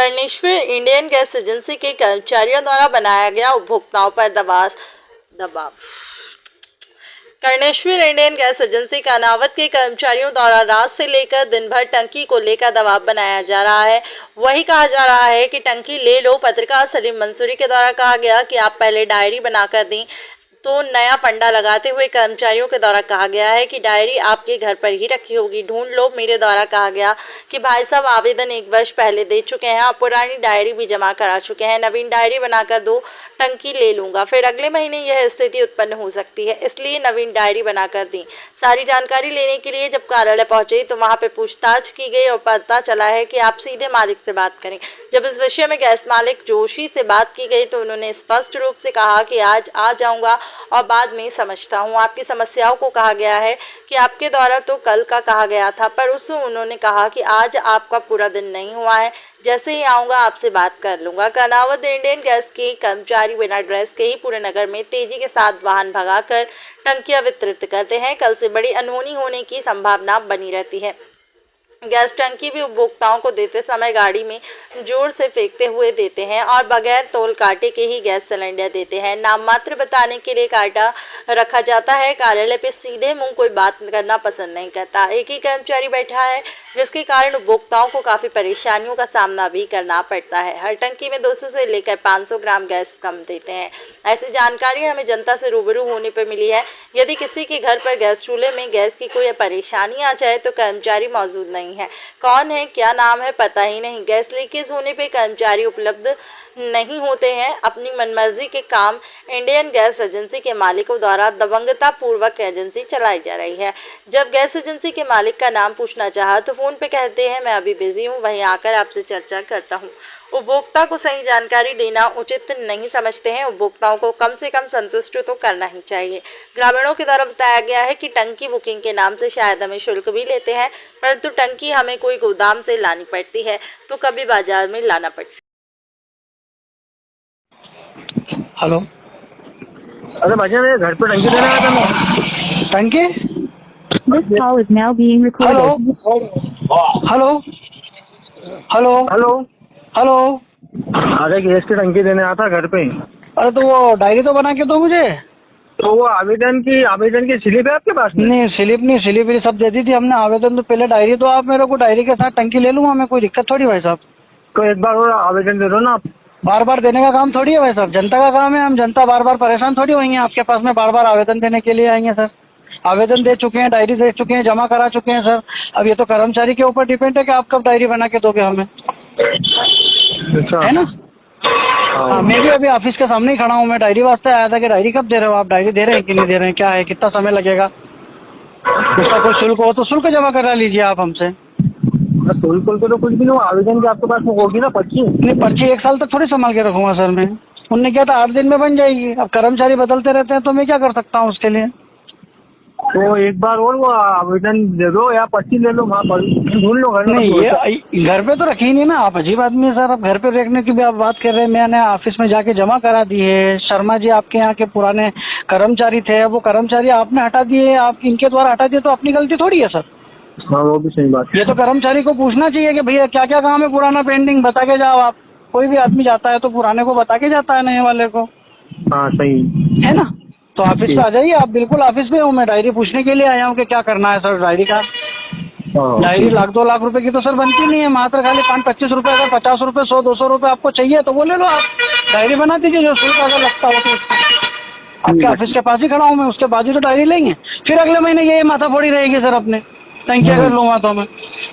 Karneshwar Indian gas agency के कर्मचारियों द्वारा बनाया गया उपभोक्ताओं पर दबाव। कर्णेश्वर इंडियन गैस एजेंसी कर्नावत के कर्मचारियों द्वारा रात से लेकर दिन भर टंकी को लेकर दबाव बनाया जा रहा है। वही कहा जा रहा है कि टंकी ले लो। पत्रकार सलीम मंसूरी के द्वारा कहा गया कि आप पहले डायरी बनाकर दें, तो नया फंडा लगाते हुए कर्मचारियों के द्वारा कहा गया है कि डायरी आपके घर पर ही रखी होगी, ढूंढ लो। मेरे द्वारा कहा गया कि भाई साहब आवेदन 1 वर्ष पहले दे चुके हैं, आप पुरानी डायरी भी जमा करा चुके हैं, नवीन डायरी बनाकर दो, टंकी ले लूंगा। फिर अगले महीने यह स्थिति उत्पन्न हो सकती है, इसलिए नवीन डायरी बनाकर दी। सारी जानकारी लेने के लिए जब कार्यालय पहुंचे तो वहां पे पूछताछ की गई और पता चला है कि आप सीधे मालिक से बात करें। जब इस विषय में गैस मालिक जोशी से बात की गई तो उन्होंने स्पष्ट रूप से कहा कि आज आ जाऊंगा और बाद में समझता हूं। आपकी समस्याओं को कहा गया है कि आपके द्वारा तो कल का कहा गया था, पर उसमें उन्होंने कहा कि आज आपका पूरा दिन नहीं हुआ है, जैसे ही आऊंगा आपसे बात कर लूंगा। कर्नावत इंडियन गैस के कर्मचारी बिना ड्रेस के ही पूरे नगर में तेजी के साथ वाहन भगाकर टंकियां वितरित करते हैं। कल से बड़ी अनहोनी होने की संभावना बनी रहती है। गैस टंकी भी उपभोक्ताओं को देते समय गाड़ी में जोर से फेंकते हुए देते हैं और बगैर तोल कांटे के ही गैस सिलेंडर देते हैं। नाम मात्र बताने के लिए कांटा रखा जाता है। कार्यालय पे सीधे मुंह कोई बात करना पसंद नहीं करता। एक ही कर्मचारी बैठा है, जिसके कारण उपभोक्ताओं को काफी परेशानियों का सामना भी करना पड़ता है। हर टंकी में 200 से लेकर 500 ग्राम गैस कम देते हैं। ऐसी जानकारी हमें जनता से रूबरू होने पर मिली है। यदि किसी के घर पर गैस चूल्हे में गैस की कोई परेशानी आ जाए तो कर्मचारी मौजूद नहीं है। कौन है, क्या नाम है, पता ही नहीं। गैस लीकेज होने पे कर्मचारी उपलब्ध नहीं होते हैं। अपनी मनमर्जी के काम इंडियन गैस एजेंसी के मालिकों द्वारा दबंगता पूर्वक एजेंसी चलाई जा रही है। जब गैस एजेंसी के मालिक का नाम पूछना चाहा तो फोन पे कहते हैं मैं अभी बिजी हूँ, वहीं आकर आपसे चर्चा करता हूँ। उपभोक्ता को सही जानकारी देना उचित नहीं समझते हैं। उपभोक्ताओं को कम से कम संतुष्ट तो करना ही चाहिए। ग्रामीणों के द्वारा बताया गया है कि टंकी बुकिंग के नाम से शायद हमें शुल्क भी लेते हैं, परंतु टंकी हमें कोई गोदाम से लानी पड़ती है तो कभी बाजार में लाना पड़ता है। हेलो, अरे भाई मेरे घर पे टंकी देने आया था मैं। टंकी? This call is now being recorded. Hello hello hello, hello. अरे गैस की टंकी देने आया था घर पे। अरे तो वो डायरी तो बना के दो मुझे। तो वो आवेदन की स्लिप है आपके पास में? नहीं, स्लिप नहीं, स्लिप ये सब दे दी थी हमने। आवेदन तो पहले डायरी तो आप मेरे को डायरी के साथ टंकी ले लूंगा मैं, कोई दिक्कत थोड़ी भाई साहब। तो एक बार और आवेदन दे दो ना आप। बार बार देने का काम थोड़ी है भाई साहब, जनता का काम है। हम जनता बार बार परेशान थोड़ी होंगे आपके पास में बार बार आवेदन देने के लिए आएंगे सर। आवेदन दे चुके हैं, डायरी दे चुके हैं, जमा करा चुके हैं सर। अब ये तो कर्मचारी के ऊपर डिपेंड है कि आप कब डायरी बना के दोगे हमें, अच्छा है ना। हाँ, मैं भी अभी ऑफिस के सामने ही खड़ा हूँ। मैं डायरी वास्ते आया था कि डायरी कब दे रहे हो आप, डायरी दे रहे हैं कि नहीं दे रहे हैं, क्या है, कितना समय लगेगा, उसका कोई शुल्क हो तो शुल्क जमा करा लीजिए आप हमसे। शुल्क तो कुछ भी नहीं, आवेदन की आपके पास में होगी ना पर्ची? नहीं, पर्ची 1 साल तक थोड़ी संभाल के रखूंगा सर मैं। उनने क्या था 8 दिन में बन जाएगी। अब कर्मचारी बदलते रहते हैं तो मैं क्या कर सकता हूँ उसके लिए। तो एक बार और वो आवेदन दे दो या पर्ची ले लो, वहाँ पर ढूंढ लो घर में। नहीं, ये घर पे तो रखी ही नहीं ना। आप अजीब आदमी है सर, आप घर पे रखने की भी आप बात कर रहे हैं। मैंने ऑफिस में जाके जमा करा दी है। शर्मा जी आपके यहाँ के पुराने कर्मचारी थे, वो कर्मचारी आपने हटा दिए, आप इनके द्वारा हटा दिए, तो अपनी गलती थोड़ी है सर। हाँ वो भी सही बात। ये तो कर्मचारी को पूछना चाहिए कि भैया क्या क्या काम है पुराना पेंडिंग, बता के जाओ आप। कोई भी आदमी जाता है तो पुराने को बता के जाता है, नए वाले को, हाँ सही है ना। तो ऑफिस पे आ जाइए आप, बिल्कुल ऑफिस में हूँ मैं। डायरी पूछने के लिए आया हूँ कि क्या करना है सर डायरी का। डायरी 1-2 लाख रुपए की तो सर बनती नहीं है, मात्र खाली 5-25 रुपए। अगर 50 रुपए 100-200 रुपए आपको चाहिए तो वो ले लो आप, डायरी बना दीजिए, जो शुल्क अगर लगता हो तो। आपके ऑफिस के पास ही खड़ा हूँ मैं, उसके बाद ही तो डायरी लेंगे। फिर अगले महीने ये माथा फोड़ी रहेगी सर अपने, टंकी अगर लूंगा तो मैं।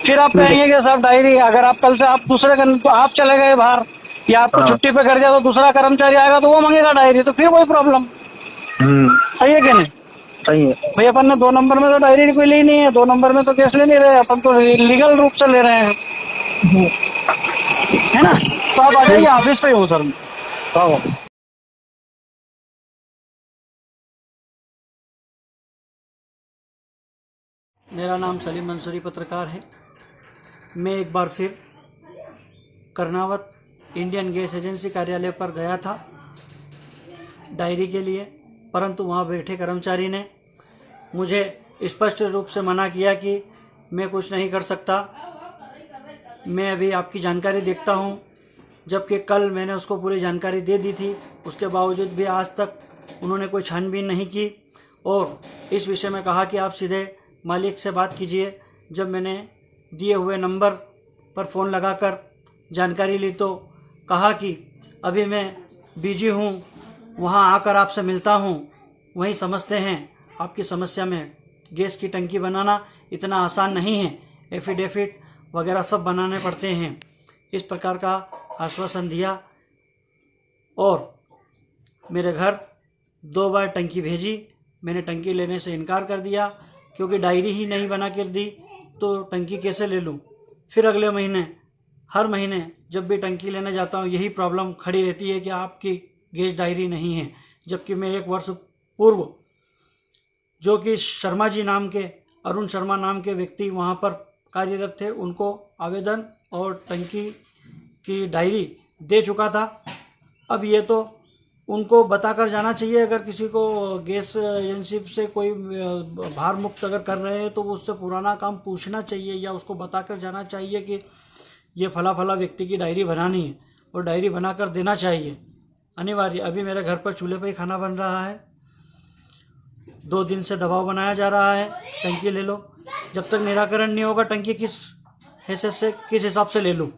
फिर आप कहेंगे कि साहब डायरी, अगर आप कल से आप दूसरे तो आप चले गए बाहर या आपको छुट्टी पे कर दिया तो दूसरा कर्मचारी आएगा तो वो मांगेगा डायरी, तो फिर वही प्रॉब्लम। सही है कि नहीं? सही है भाई, अपन ने 2 नंबर में तो डायरी कोई ली नहीं है, 2 नंबर में तो केस ले नहीं रहे, अपन तो लीगल रूप से ले रहे हैं, है ना। तो आप आ जाइए, ऑफिस पे ही हूँ सर। मेरा नाम सलीम मंसूरी पत्रकार है। मैं एक बार फिर कर्नावत इंडियन गैस एजेंसी कार्यालय पर गया था डायरी के लिए, परंतु वहां बैठे कर्मचारी ने मुझे स्पष्ट रूप से मना किया कि मैं कुछ नहीं कर सकता। मैं अभी आपकी जानकारी देखता हूं जबकि कल मैंने उसको पूरी जानकारी दे दी थी। उसके बावजूद भी आज तक उन्होंने कोई छानबीन नहीं की और इस विषय में कहा कि आप सीधे मालिक से बात कीजिए। जब मैंने दिए हुए नंबर पर फ़ोन लगाकर जानकारी ली तो कहा कि अभी मैं बिजी हूँ, वहाँ आकर आपसे मिलता हूँ, वहीं समझते हैं। आपकी समस्या में गैस की टंकी बनाना इतना आसान नहीं है, एफिडेविट वगैरह सब बनाने पड़ते हैं। इस प्रकार का आश्वासन दिया और मेरे घर 2 बार टंकी भेजी। मैंने टंकी लेने से इनकार कर दिया क्योंकि डायरी ही नहीं बना कर दी तो टंकी कैसे ले लूँ। फिर अगले महीने, हर महीने जब भी टंकी लेने जाता हूँ यही प्रॉब्लम खड़ी रहती है कि आपकी गैस डायरी नहीं है। जबकि मैं 1 वर्ष पूर्व जो कि शर्मा जी नाम के, अरुण शर्मा नाम के व्यक्ति वहाँ पर कार्यरत थे, उनको आवेदन और टंकी की डायरी दे चुका था। अब ये तो उनको बताकर जाना चाहिए। अगर किसी को गैस एजेंसी से कोई भार मुक्त अगर कर रहे हैं तो उससे पुराना काम पूछना चाहिए या उसको बताकर जाना चाहिए कि ये फला फला व्यक्ति की डायरी बनानी है और डायरी बनाकर देना चाहिए अनिवार्य। अभी मेरे घर पर चूल्हे पर ही खाना बन रहा है। 2 दिन से दबाव बनाया जा रहा है टंकी ले लो। जब तक निराकरण नहीं होगा टंकी किस हैसियत से, किस हिसाब से ले लूँ।